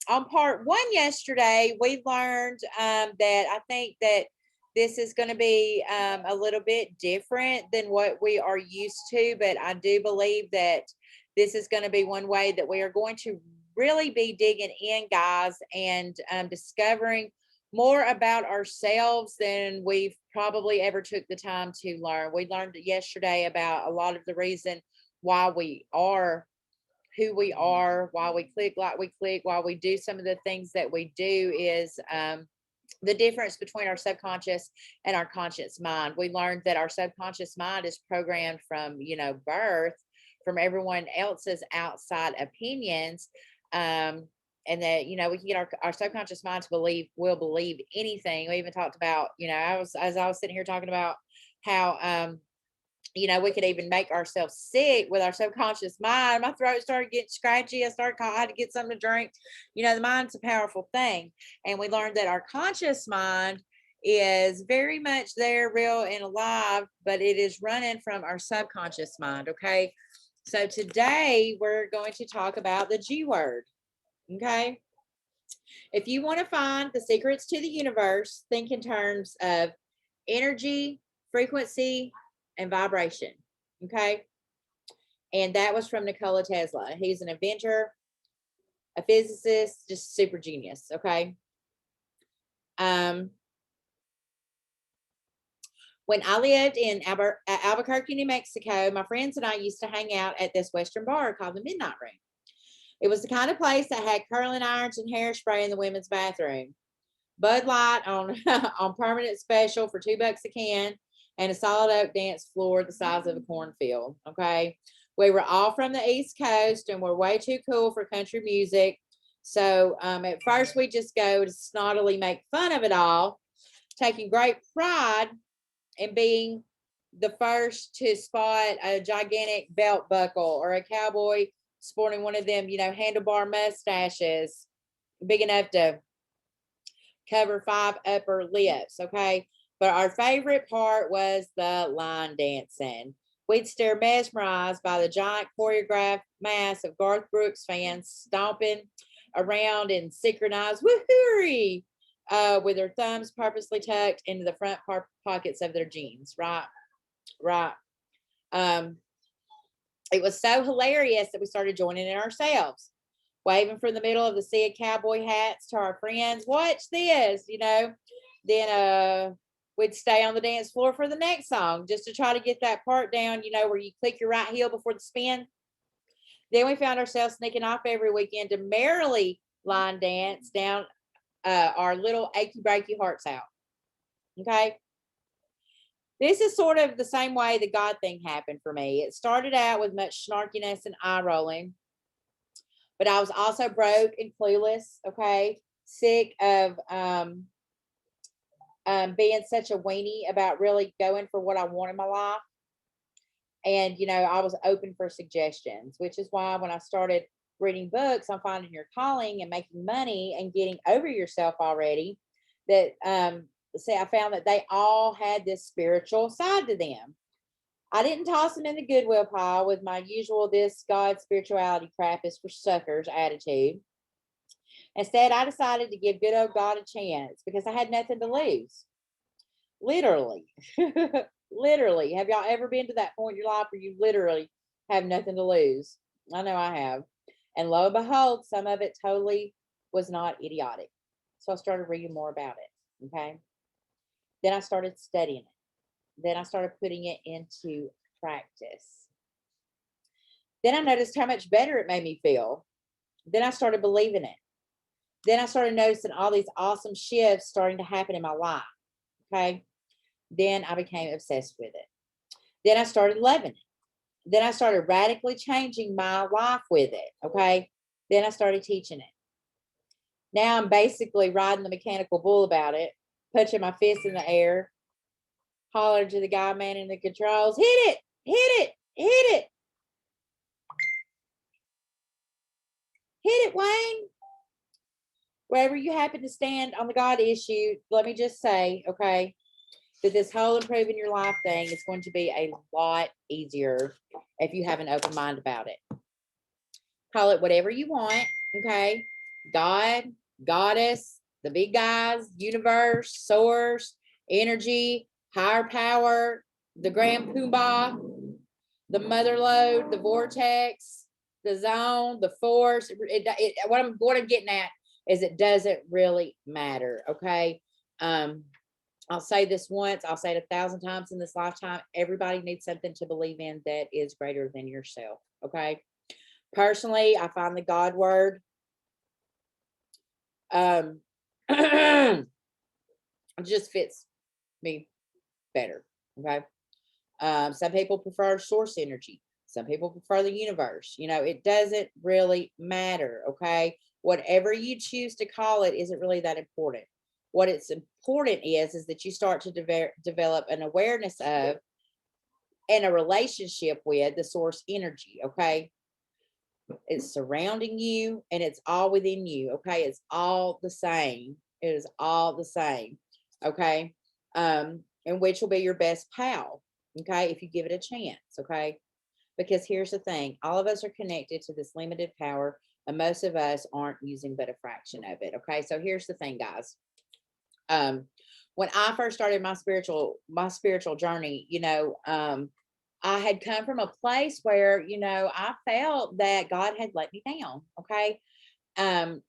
on part one yesterday, we learned that I think that this is going to be a little bit different than what we are used to, but I do believe that this is going to be one way that we are going to really be digging in, guys, and discovering more about ourselves than we've probably ever took the time to learn. We learned yesterday about a lot of the reason why we are who we are, why we click like we click, why we do some of the things that we do is the difference between our subconscious and our conscious mind. We learned that our subconscious mind is programmed from, birth, from everyone else's outside opinions. And that, we can get our subconscious mind to will believe anything. We even talked about, as I was sitting here talking about how, we could even make ourselves sick with our subconscious mind. My throat started getting scratchy. I had to get something to drink. The mind's a powerful thing. And we learned that our conscious mind is very much there, real and alive, but it is running from our subconscious mind. Okay. So today we're going to talk about the G word. Okay. If you want to find the secrets to the universe, think in terms of energy, frequency, and vibration. Okay. And that was from Nikola Tesla. He's an inventor, a physicist, just super genius. Okay. When I lived in Albuquerque, New Mexico, my friends and I used to hang out at this Western bar called the Midnight Room. It was the kind of place that had curling irons and hairspray in the women's bathroom. Bud Light on on permanent special for $2 a can, and a solid oak dance floor the size of a cornfield. Okay. We were all from the East Coast and we're way too cool for country music. So at first we just go to snottily make fun of it all, taking great pride in being the first to spot a gigantic belt buckle or a cowboy sporting one of them, handlebar mustaches big enough to cover 5 upper lips. Okay. But our favorite part was the line dancing. We'd stare mesmerized by the giant choreographed mass of Garth Brooks fans stomping around in synchronized woohoo with their thumbs purposely tucked into the front pockets of their jeans. Right. It was so hilarious that we started joining in ourselves, waving from the middle of the sea of cowboy hats to our friends. Watch this, Then we'd stay on the dance floor for the next song just to try to get that part down, where you click your right heel before the spin. Then we found ourselves sneaking off every weekend to merrily line dance down our little achy breaky hearts out. Okay. This is sort of the same way the God thing happened for me. It started out with much snarkiness and eye rolling, but I was also broke and clueless. Okay. Sick of being such a weenie about really going for what I want in my life. And, I was open for suggestions, which is why when I started reading books on finding your calling and making money and getting over yourself already, that, I found that they all had this spiritual side to them. I didn't toss them in the Goodwill pile with my usual this God spirituality crap is for suckers attitude. Instead, I decided to give good old God a chance because I had nothing to lose. Literally. Literally. Have y'all ever been to that point in your life where you literally have nothing to lose? I know I have. And lo and behold, some of it totally was not idiotic. So I started reading more about it. Okay. Then I started studying it. Then I started putting it into practice. Then I noticed how much better it made me feel. Then I started believing it. Then I started noticing all these awesome shifts starting to happen in my life. Okay. Then I became obsessed with it. Then I started loving it. Then I started radically changing my life with it. Okay. Then I started teaching it. Now I'm basically riding the mechanical bull about it, punching my fist in the air, hollering to the guy manning the controls, hit it, hit it, hit it, hit it, Wayne. Wherever you happen to stand on the God issue, let me just say, okay, that this whole improving your life thing is going to be a lot easier if you have an open mind about it. Call it whatever you want, okay? God, goddess, the big guys, universe, source, energy, higher power, the grand poobah, the mother lode, the vortex, the zone, the force. What I'm getting at is it doesn't really matter. Okay. I'll say this once, I'll say it 1,000 times in this lifetime. Everybody needs something to believe in that is greater than yourself. Okay. Personally, I find the God word just fits me better. Okay. Some people prefer source energy. Some people prefer the universe. It doesn't really matter. Okay. Whatever you choose to call it isn't really that important. What it's important is that you start to develop an awareness of and a relationship with the source energy. Okay. It's surrounding you and it's all within you. Okay. It's all the same. It is all the same. Okay. And which will be your best pal. Okay. If you give it a chance. Okay. Because here's the thing, all of us are connected to this limited power, and most of us aren't using but a fraction of it. Okay. So here's the thing, guys. When I first started my spiritual journey, I had come from a place where, I felt that God had let me down. Okay. Where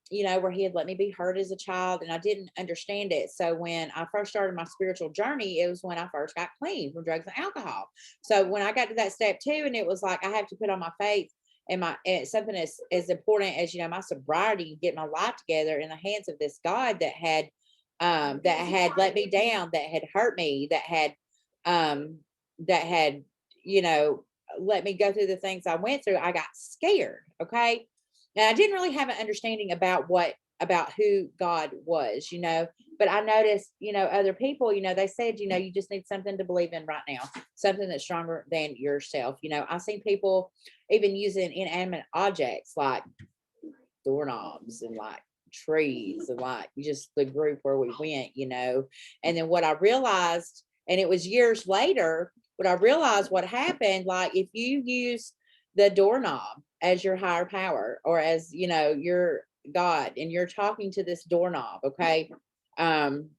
he had let me be hurt as a child and I didn't understand it. So when I first started my spiritual journey, it was when I first got clean from drugs and alcohol. So when I got to that step 2, and it was like I have to put on my faith and something as important as my sobriety, get my life together in the hands of this God that had let me down, that had hurt me, that had you know let me go through the things I went through. I got scared. Okay. And I didn't really have an understanding about who God was, but I noticed, other people, they said, you just need something to believe in right now, something that's stronger than yourself. I've seen people even using inanimate objects like doorknobs and like trees and like just the group where we went, and then what I realized, and it was years later, but I realized what happened, like if you use the doorknob as your higher power or as, your God, and you're talking to this doorknob, okay? And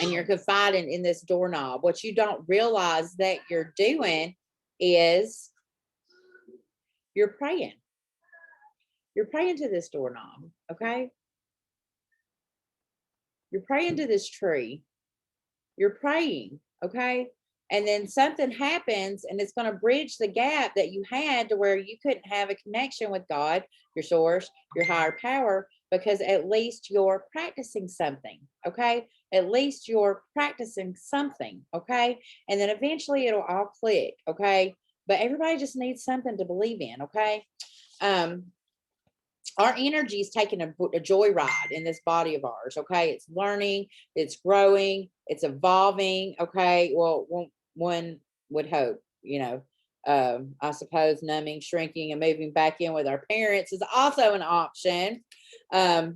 you're confiding in this doorknob, what you don't realize that you're doing is you're praying. You're praying to this doorknob, okay? You're praying to this tree. You're praying, okay? And then something happens and it's going to bridge the gap that you had to where you couldn't have a connection with God, your source, your higher power, because at least you're practicing something, okay? At least you're practicing something, okay? And then eventually it'll all click, okay? But everybody just needs something to believe in, okay? Our energy is taking a joyride in this body of ours. Okay. It's learning, it's growing, it's evolving. Okay. Well, one would hope, I suppose numbing, shrinking, and moving back in with our parents is also an option. Until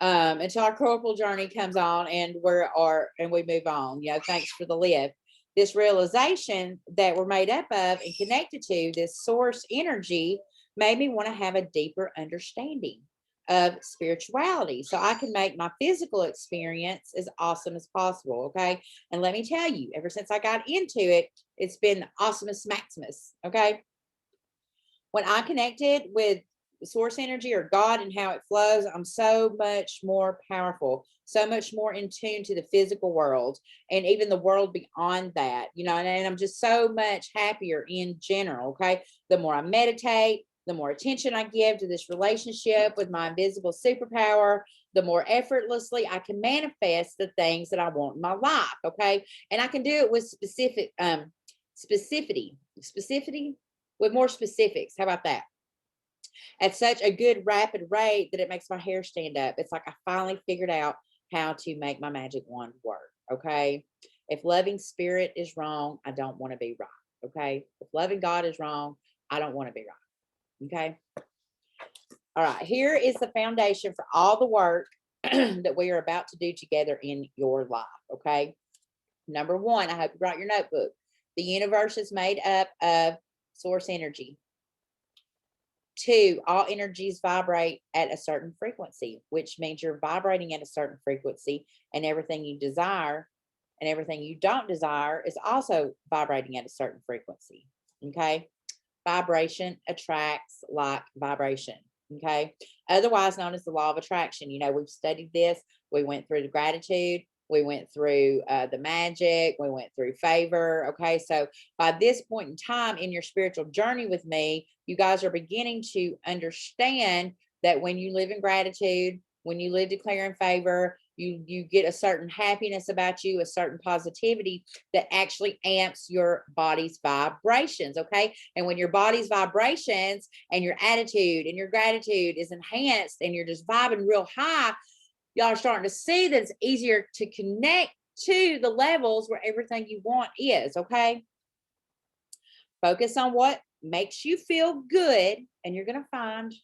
our corporal journey comes on and we move on. Thanks for the lift. This realization that we're made up of and connected to this source energy made me want to have a deeper understanding of spirituality so I can make my physical experience as awesome as possible. Okay. And let me tell you, ever since I got into it, it's been awesomest maximus. Okay. When I connected with source energy or God and how it flows, I'm so much more powerful, so much more in tune to the physical world and even the world beyond that, and I'm just so much happier in general. Okay. The more I meditate, the more attention I give to this relationship with my invisible superpower, the more effortlessly I can manifest the things that I want in my life. Okay. And I can do it with specificity with more specifics. How about that? At such a good rapid rate that it makes my hair stand up. It's like I finally figured out how to make my magic wand work. Okay. If loving spirit is wrong, I don't want to be right. Okay. If loving God is wrong, I don't want to be right. Okay. All right. Here is the foundation for all the work that we are about to do together in your life. Okay. Number 1, I hope you brought your notebook. The universe is made up of source energy. Two, all energies vibrate at a certain frequency, which means you're vibrating at a certain frequency, and everything you desire and everything you don't desire is also vibrating at a certain frequency. Okay. Vibration attracts like vibration. Okay. Otherwise known as the law of attraction. You know, we've studied this. We went through the gratitude. We went through the magic. We went through favor. Okay. So by this point in time in your spiritual journey with me, you guys are beginning to understand that when you live in gratitude, when you live declaring favor, you get a certain happiness about you, a certain positivity that actually amps your body's vibrations. Okay. And when your body's vibrations and your attitude and your gratitude is enhanced and you're just vibing real high, y'all are starting to see that it's easier to connect to the levels where everything you want is. Okay. Focus on what makes you feel good, and you're going to find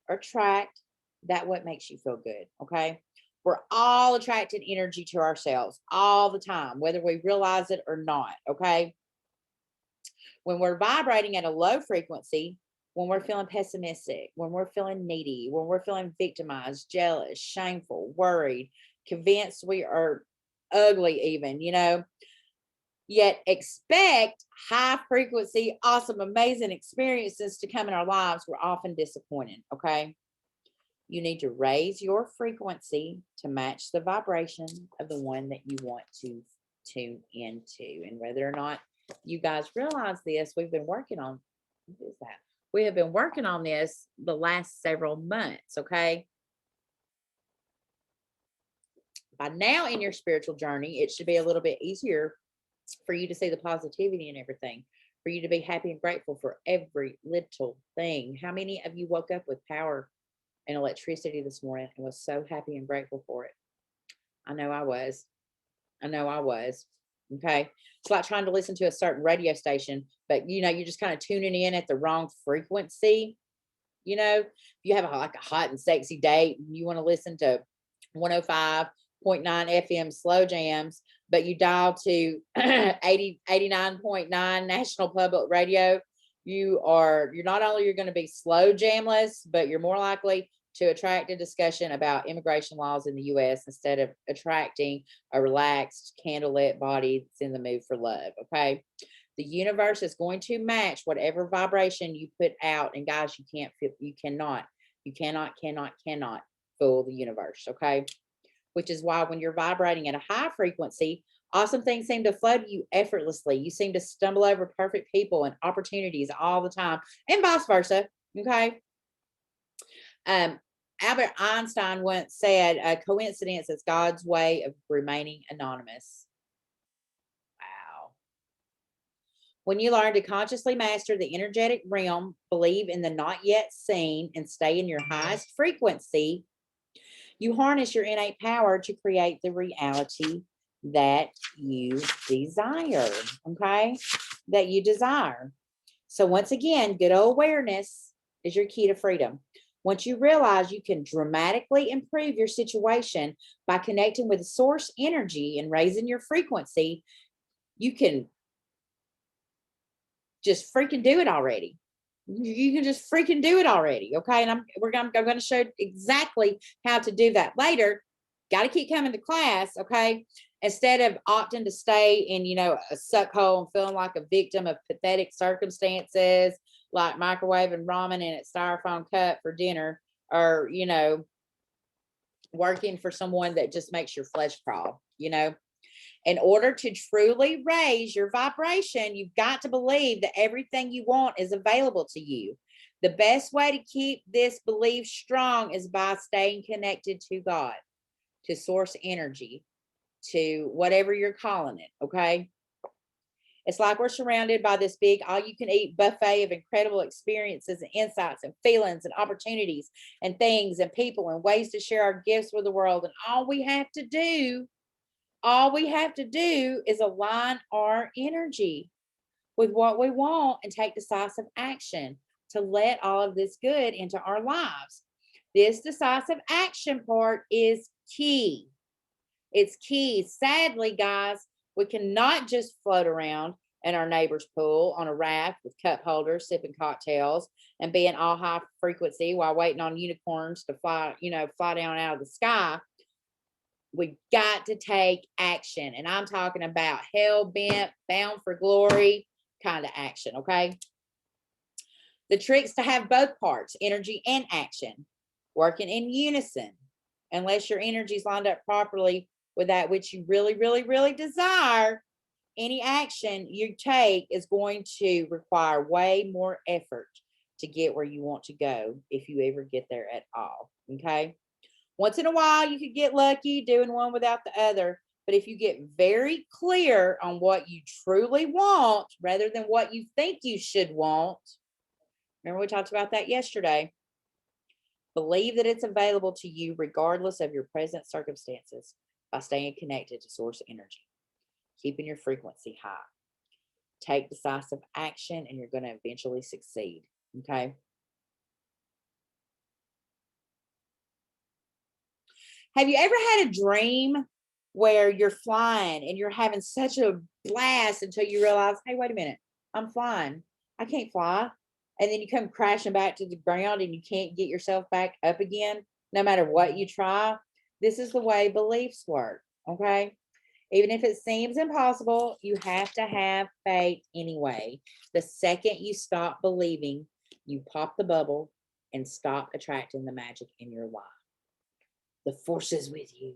or attract that what makes you feel good. Okay. We're all attracting energy to ourselves all the time, whether we realize it or not. Okay. When we're vibrating at a low frequency, when we're feeling pessimistic, when we're feeling needy, when we're feeling victimized, jealous, shameful, worried, convinced we are ugly, even, yet expect high frequency, awesome, amazing experiences to come in our lives, we're often disappointed. Okay. You need to raise your frequency to match the vibration of the one that you want to tune into. And whether or not you guys realize this, we've been working on, what is that? We have been working on this the last several months. Okay. By now in your spiritual journey, it should be a little bit easier for you to see the positivity in everything, for you to be happy and grateful for every little thing. How many of you woke up with power and electricity this morning and was so happy and grateful for it? I know I was. I know I was. Okay. It's like trying to listen to a certain radio station, but you're just kind of tuning in at the wrong frequency. If you have like a hot and sexy date and you want to listen to 105.9 FM slow jams, but you dial to 89.9 National Public Radio, you're not only you're going to be slow jamless, but you're more likely to attract a discussion about immigration laws in the US instead of attracting a relaxed, candlelit body that's in the mood for love. Okay. The universe is going to match whatever vibration you put out. And guys, you cannot fool the universe. Okay. Which is why when you're vibrating at a high frequency, awesome things seem to flow to you effortlessly. You seem to stumble over perfect people and opportunities all the time, and vice versa. Okay. Albert Einstein once said, "A coincidence is God's way of remaining anonymous." Wow. When you learn to consciously master the energetic realm, believe in the not yet seen, and stay in your highest frequency, you harness your innate power to create the reality that you desire. Okay. That you desire. So once again, good awareness is your key to freedom. Once you realize you can dramatically improve your situation by connecting with the source energy and raising your frequency, you can just freaking do it already. You can just freaking do it already. Okay. And I'm going to show exactly how to do that later. Got to keep coming to class. Okay. Instead of opting to stay in, a suck hole and feeling like a victim of pathetic circumstances, like microwaving ramen in its styrofoam cup for dinner, or, working for someone that just makes your flesh crawl. In order to truly raise your vibration, you've got to believe that everything you want is available to you. The best way to keep this belief strong is by staying connected to God, to source energy, to whatever you're calling it. Okay. It's like we're surrounded by this big all-you-can-eat buffet of incredible experiences and insights and feelings and opportunities and things and people and ways to share our gifts with the world. And all we have to do is align our energy with what we want and take decisive action to let all of this good into our lives. This decisive action part is key. It's key. Sadly, guys, we cannot just float around in our neighbor's pool, on a raft with cup holders, sipping cocktails, and being all high frequency while waiting on unicorns to fly, fly down out of the sky. We got to take action. And I'm talking about hell bent, bound for glory kind of action. Okay. The trick's to have both parts, energy and action, working in unison. Unless your energy's lined up properly with that which you really, really, really desire, any action you take is going to require way more effort to get where you want to go, if you ever get there at all. Okay. Once in a while, you could get lucky doing one without the other. But if you get very clear on what you truly want rather than what you think you should want, remember we talked about that yesterday, believe that it's available to you regardless of your present circumstances by staying connected to source energy, keeping your frequency high. Take decisive action and you're going to eventually succeed. Okay. Have you ever had a dream where you're flying and you're having such a blast until you realize, hey, wait a minute, I'm flying. I can't fly. And then you come crashing back to the ground and you can't get yourself back up again, no matter what you try. This is the way beliefs work. Okay. Even if it seems impossible, you have to have faith anyway. The second you stop believing, you pop the bubble and stop attracting the magic in your life. The force is with you.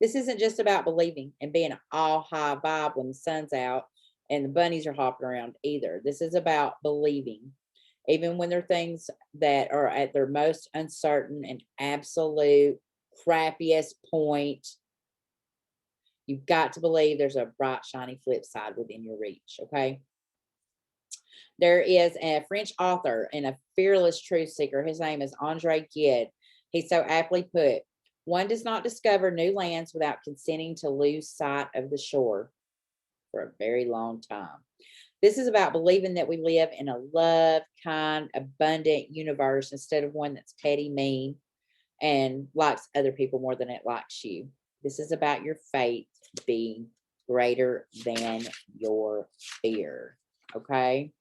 This isn't just about believing and being all high vibe when the sun's out and the bunnies are hopping around either. This is about believing. Even when there are things that are at their most uncertain and absolute crappiest point, you've got to believe there's a bright, shiny flip side within your reach, okay? There is a French author and a fearless truth seeker. His name is Andre Gide. He so aptly put, one does not discover new lands without consenting to lose sight of the shore for a very long time. This is about believing that we live in a love, kind, abundant universe instead of one that's petty, mean, and likes other people more than it likes you. This is about your faith being greater than your fear. Okay?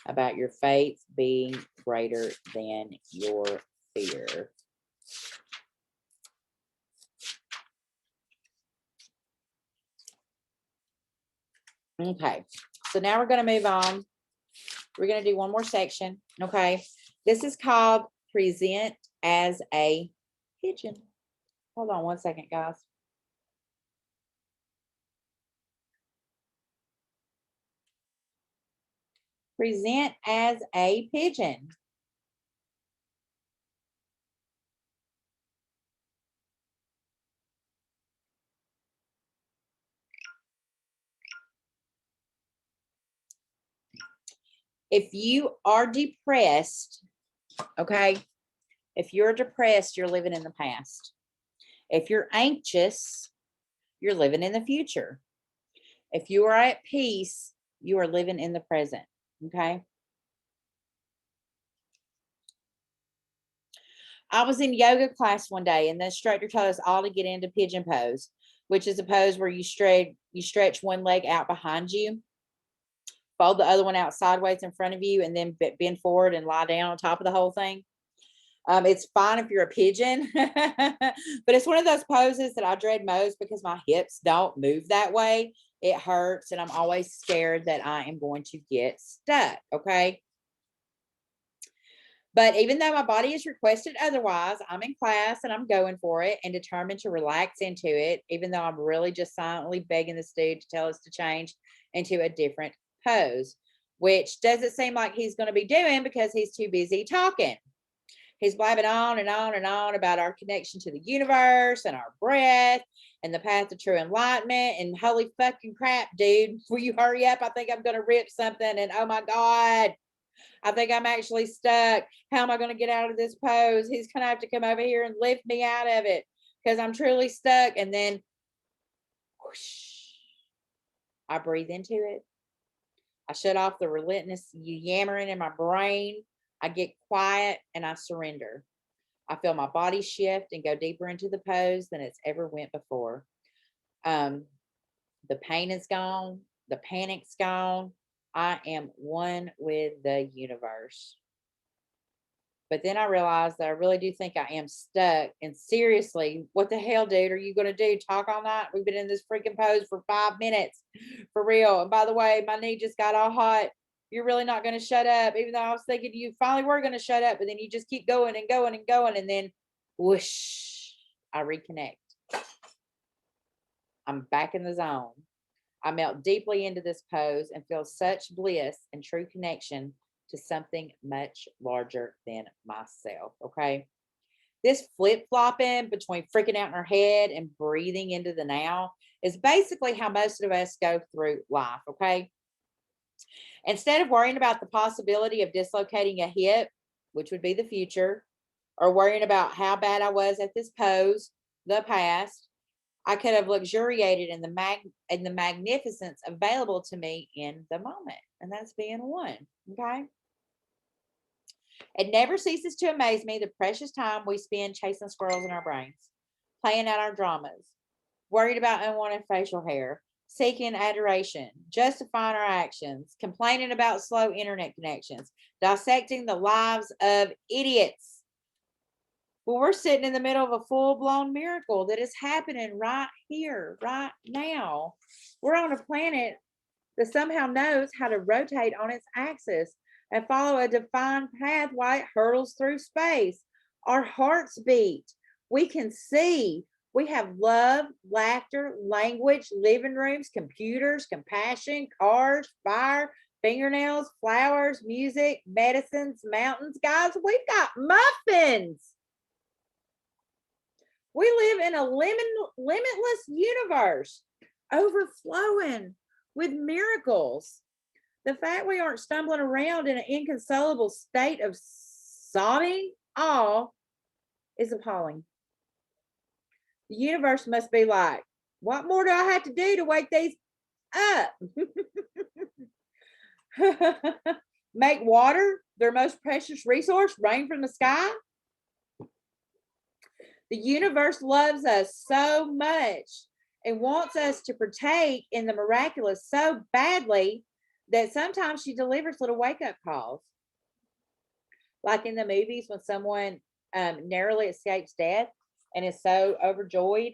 About your faith being greater than your fear. Okay, so now we're going to move on. We're going to do one more section. Okay, this is called present as a pigeon. Hold on one second, guys. Present as a pigeon. If you are depressed, okay, if you're depressed, you're living in the past. If you're anxious, you're living in the future. If you are at peace, you are living in the present. Okay. I was in yoga class one day and the instructor told us all to get into pigeon pose, which is a pose where you stretch one leg out behind you, fold the other one out sideways in front of you, and then bend forward and lie down on top of the whole thing. It's fine if you're a pigeon, but it's one of those poses that I dread most because my hips don't move that way. It hurts, and I'm always scared that I am going to get stuck. Okay. But even though my body is requested otherwise, I'm in class and I'm going for it and determined to relax into it, even though I'm really just silently begging this dude to tell us to change into a different pose, which doesn't seem like he's going to be doing because he's too busy talking. He's blabbing on and on and on about our connection to the universe and our breath and the path to true enlightenment. And holy fucking crap, dude, will you hurry up? I think I'm going to rip something. And oh my God, I think I'm actually stuck. How am I going to get out of this pose? He's going to have to come over here and lift me out of it because I'm truly stuck. And then whoosh, I breathe into it. I shut off the relentless yammering in my brain. I get quiet and I surrender. I feel my body shift and go deeper into the pose than it's ever went before. The pain is gone. The panic's gone. I am one with the universe. But then I realized that I really do think I am stuck. And seriously, what the hell, dude, are you going to do? Talk all night? We've been in this freaking pose for 5 minutes. For real. And by the way, my knee just got all hot. You're really not going to shut up, even though I was thinking you finally were going to shut up. But then you just keep going and going and going. And then whoosh, I reconnect. I'm back in the zone. I melt deeply into this pose and feel such bliss and true connection to something much larger than myself. Okay. This flip flopping between freaking out in our head and breathing into the now is basically how most of us go through life. Okay. Instead of worrying about the possibility of dislocating a hip, which would be the future, or worrying about how bad I was at this pose, the past, I could have luxuriated in the magnificence available to me in the moment. And that's being one. Okay. It never ceases to amaze me the precious time we spend chasing squirrels in our brains, playing out our dramas, worried about unwanted facial hair, seeking adoration, justifying our actions, complaining about slow internet connections, dissecting the lives of idiots. Well, we're sitting in the middle of a full-blown miracle that is happening right here, right now. We're on a planet that somehow knows how to rotate on its axis and follow a defined path while it hurtles through space. Our hearts beat. We can see. We have love, laughter, language, living rooms, computers, compassion, cars, fire, fingernails, flowers, music, medicines, mountains. Guys, we've got muffins. We live in a limitless universe, overflowing with miracles. The fact we aren't stumbling around in an inconsolable state of sobbing awe is appalling. The universe must be like, what more do I have to do to wake these up? Make water their most precious resource rain from the sky? The universe loves us so much and wants us to partake in the miraculous so badly that sometimes she delivers little wake up calls. Like in the movies when someone narrowly escapes death and is so overjoyed.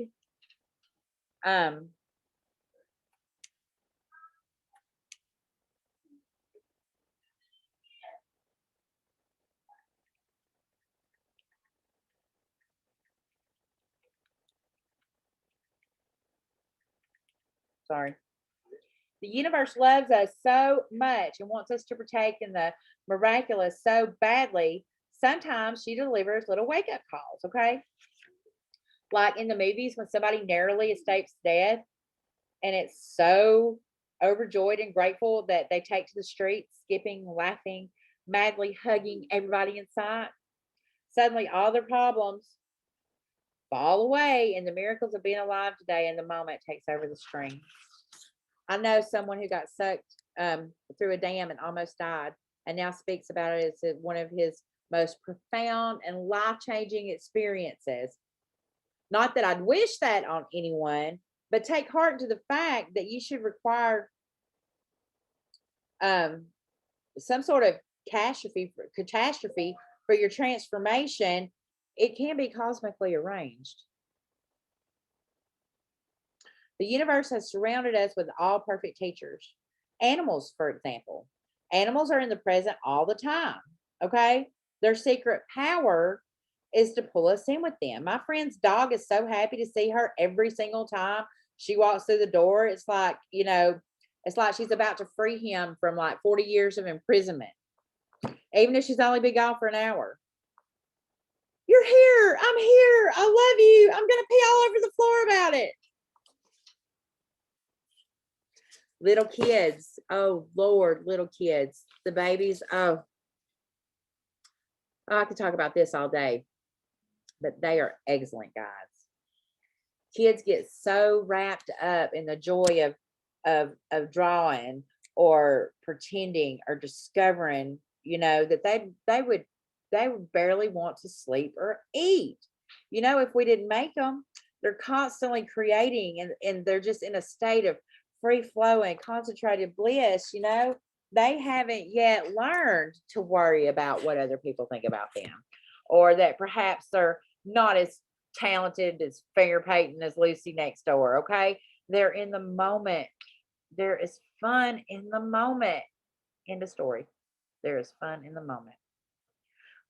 Sorry. The universe loves us so much and wants us to partake in the miraculous so badly. Sometimes she delivers little wake up calls, okay? Like in the movies when somebody narrowly escapes death and it's so overjoyed and grateful that they take to the streets, skipping, laughing, madly hugging everybody in sight. Suddenly, all their problems fall away, and the miracles of being alive today in the moment takes over the screen. I know someone who got sucked through a dam and almost died, and now speaks about it as one of his most profound and life changing experiences. Not that I'd wish that on anyone, but take heart to the fact that you should require um, some sort of catastrophe for your transformation. It can be cosmically arranged. The universe has surrounded us with all perfect teachers. Animals, for example. Animals are in the present all the time. Okay. Their secret power is to pull us in with them. My friend's dog is so happy to see her every single time she walks through the door. It's like, it's like she's about to free him from like 40 years of imprisonment, even if she's only been gone for an hour. You're here. I'm here. I love you. I'm going to pee all over the floor about it. Little kids. Oh, Lord, little kids. The babies. Oh, I could talk about this all day, but they are excellent, guys. Kids get so wrapped up in the joy of drawing or pretending or discovering, that they would barely want to sleep or eat. If we didn't make them, they're constantly creating and they're just in a state of free flowing, concentrated bliss, they haven't yet learned to worry about what other people think about them, or that perhaps they're not as talented as Finger Peyton as Lucy next door. Okay. They're in the moment. There is fun in the moment. End of story. There is fun in the moment.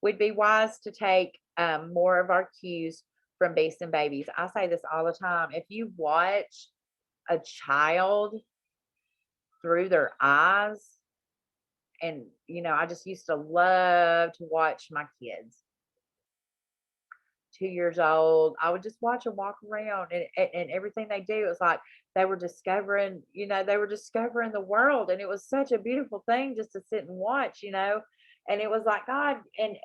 We'd be wise to take more of our cues from beasts and babies. I say this all the time. If you watch a child through their eyes, and I just used to love to watch my kids. 2 years old, I would just watch them walk around, and everything they do, it was like they were discovering, the world, and it was such a beautiful thing just to sit and watch, and it was like God, and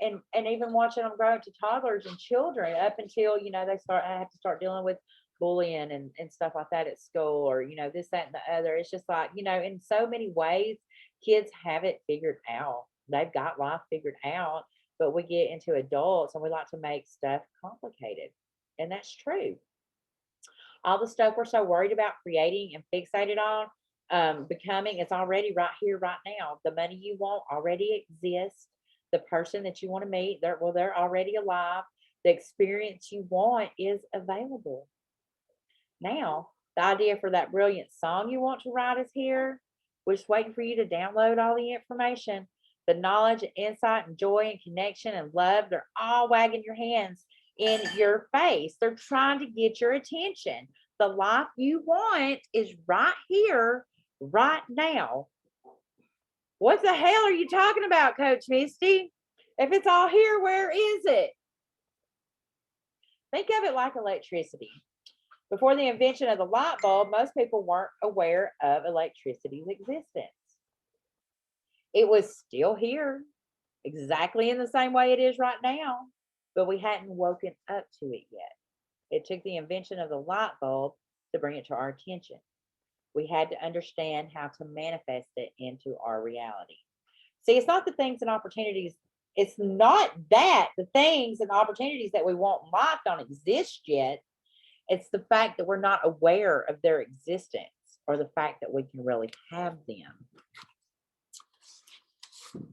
even watching them grow into toddlers and children up until I have to start dealing with bullying and stuff like that at school, or this, that, and the other. It's just like, in so many ways, kids have it figured out. They've got life figured out, but we get into adults and we like to make stuff complicated. And that's true. All the stuff we're so worried about creating and fixated on becoming, it's already right here, right now. The money you want already exists. The person that you want to meet, they're already alive. The experience you want is available. Now, the idea for that brilliant song you want to write is here. We're just waiting for you to download all the information. The knowledge and insight and joy and connection and love, they're all wagging your hands in your face. They're trying to get your attention. The life you want is right here, right now. What the hell are you talking about, Coach Misty? If it's all here, where is it? Think of it like electricity. Before the invention of the light bulb, most people weren't aware of electricity's existence. It was still here, exactly in the same way it is right now, but we hadn't woken up to it yet. It took the invention of the light bulb to bring it to our attention. We had to understand how to manifest it into our reality. See, it's not the things and opportunities. It's not that the things and opportunities that we want in life don't exist yet. It's the fact that we're not aware of their existence, or the fact that we can really have them.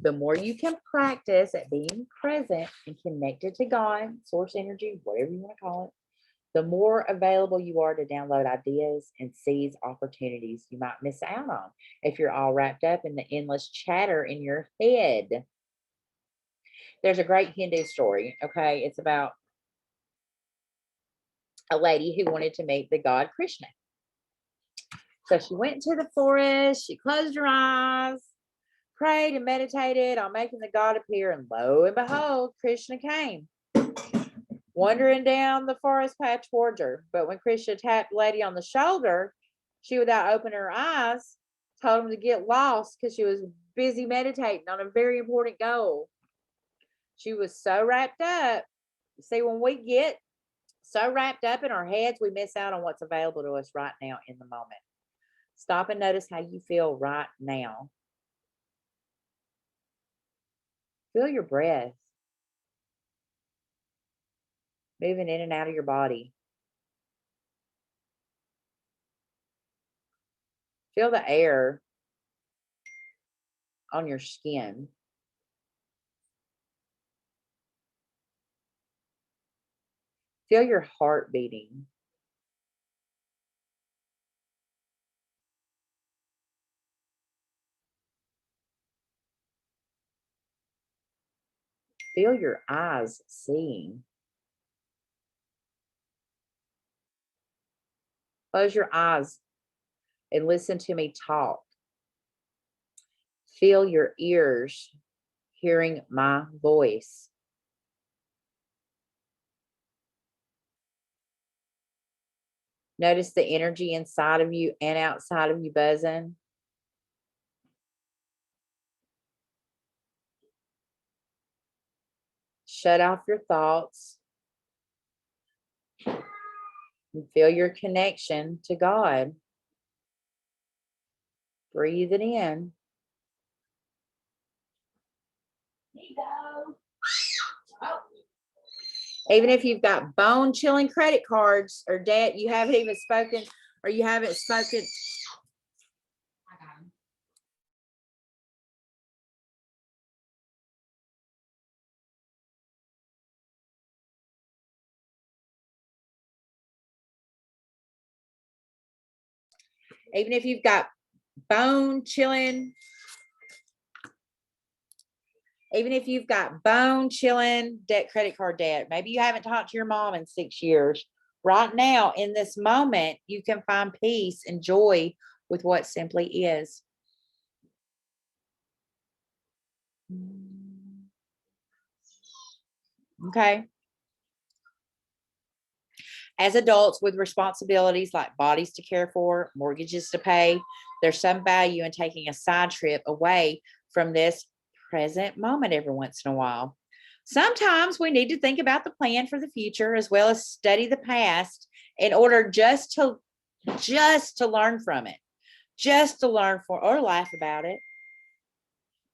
The more you can practice at being present and connected to God, source energy, whatever you want to call it, the more available you are to download ideas and seize opportunities you might miss out on if you're all wrapped up in the endless chatter in your head. There's a great Hindu story, okay? It's about a lady who wanted to meet the god Krishna. So she went into the forest, she closed her eyes, prayed and meditated on making the god appear, and lo and behold, Krishna came, wandering down the forest path towards her. But when Krishna tapped the lady on the shoulder, she, without opening her eyes, told him to get lost because she was busy meditating on a very important goal. She was so wrapped up. See, when we get so wrapped up in our heads, we miss out on what's available to us right now in the moment. Stop and notice how you feel right now. Feel your breath moving in and out of your body. Feel the air on your skin. Feel your heart beating. Feel your eyes seeing. Close your eyes and listen to me talk. Feel your ears hearing my voice. Notice the energy inside of you and outside of you buzzing. Shut off your thoughts and feel your connection to God. Breathe it in. Even if you've got bone-chilling credit cards or debt you haven't even spoken, or you haven't spoken Even if you've got bone chilling, even if you've got bone chilling debt, credit card debt, maybe you haven't talked to your mom in 6 years. Right now, in this moment, you can find peace and joy with what simply is. Okay. As adults with responsibilities like bodies to care for, mortgages to pay, there's some value in taking a side trip away from this present moment every once in a while. Sometimes we need to think about the plan for the future as well as study the past in order just to learn from it, just to learn for or laugh about it,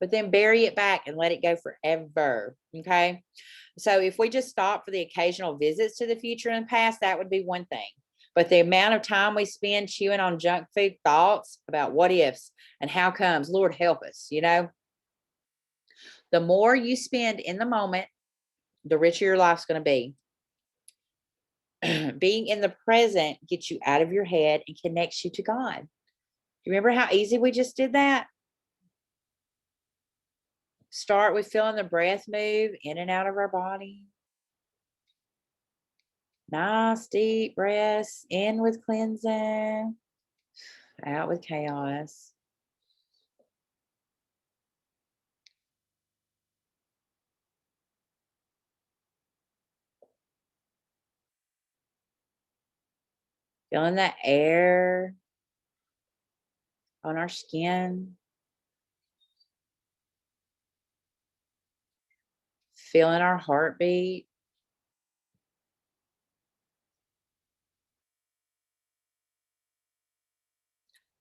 but then bury it back and let it go forever. Okay. So if we just stop for the occasional visits to the future and past, that would be one thing. But the amount of time we spend chewing on junk food thoughts about what ifs and how comes, Lord help us, the more you spend in the moment, the richer your life's going to be. Being in the present gets you out of your head and connects you to God. You remember how easy we just did that? Start with feeling the breath move in and out of our body. Nice deep breaths in with cleansing, out with chaos. Feeling the air on our skin. Feeling our heartbeat.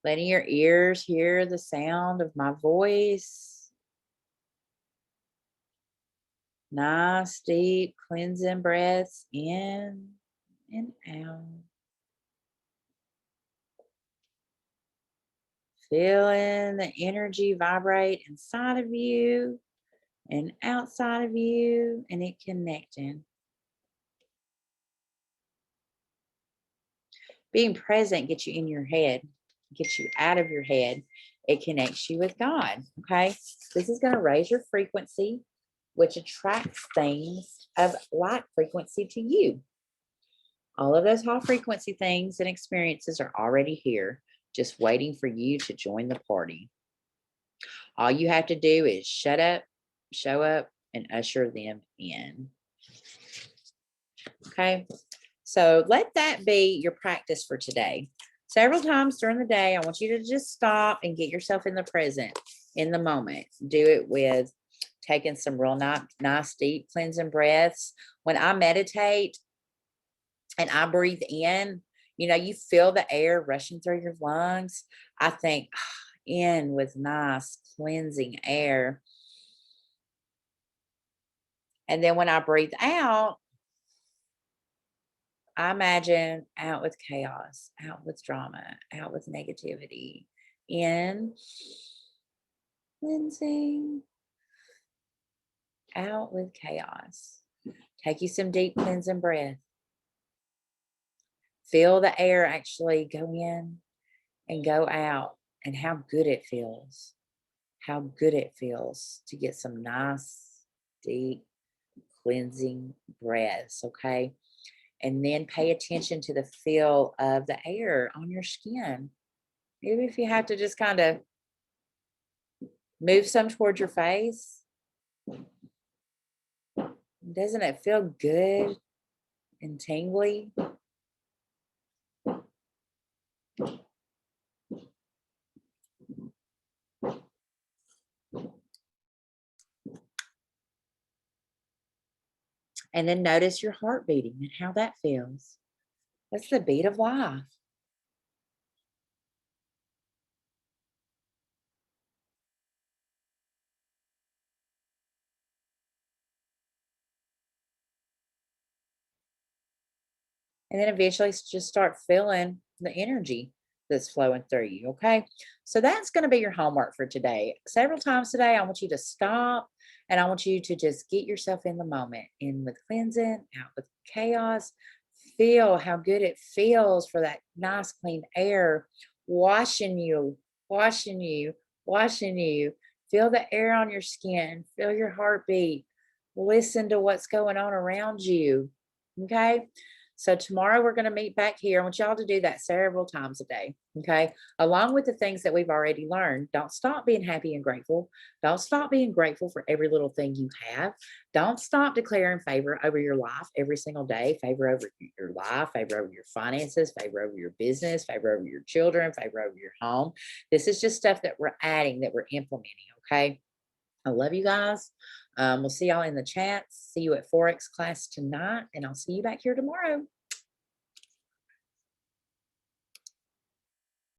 Letting your ears hear the sound of my voice. Nice, deep, cleansing breaths in and out. Feeling the energy vibrate inside of you and outside of you, and it connecting. Being present gets you in your head, gets you out of your head. It connects you with God. Okay. This is going to raise your frequency, which attracts things of like frequency to you. All of those high frequency things and experiences are already here, just waiting for you to join the party. All you have to do is shut up, show up, and usher them in. Okay. So let that be your practice for today. Several times during the day, I want you to just stop and get yourself in the present, in the moment. Do it with taking some real nice deep cleansing breaths. When I meditate and I breathe in, you feel the air rushing through your lungs. I think in with nice cleansing air. And then when I breathe out, I imagine out with chaos, out with drama, out with negativity. In, cleansing, out with chaos. Take you some deep cleansing breath. Feel the air actually go in and go out, and how good it feels. How good it feels to get some nice, deep, cleansing breaths, okay? And then pay attention to the feel of the air on your skin. Maybe if you have to just kind of move some towards your face. Doesn't it feel good and tingly? And then notice your heart beating and how that feels. That's the beat of life. And then eventually just start feeling the energy that's flowing through you. Okay. So that's going to be your homework for today. Several times today, I want you to stop and I want you to just get yourself in the moment, in with cleansing, out with chaos. Feel how good it feels for that nice, clean air washing you, washing you, washing you. Feel the air on your skin, feel your heartbeat, listen to what's going on around you. Okay. So tomorrow we're going to meet back here. I want y'all to do that several times a day. Okay. Along with the things that we've already learned. Don't stop being happy and grateful. Don't stop being grateful for every little thing you have. Don't stop declaring favor over your life every single day. Favor over your life, favor over your finances, favor over your business, favor over your children, favor over your home. This is just stuff that we're adding, that we're implementing. Okay. I love you guys. We'll see y'all in the chats. See you at Forex class tonight, and I'll see you back here tomorrow.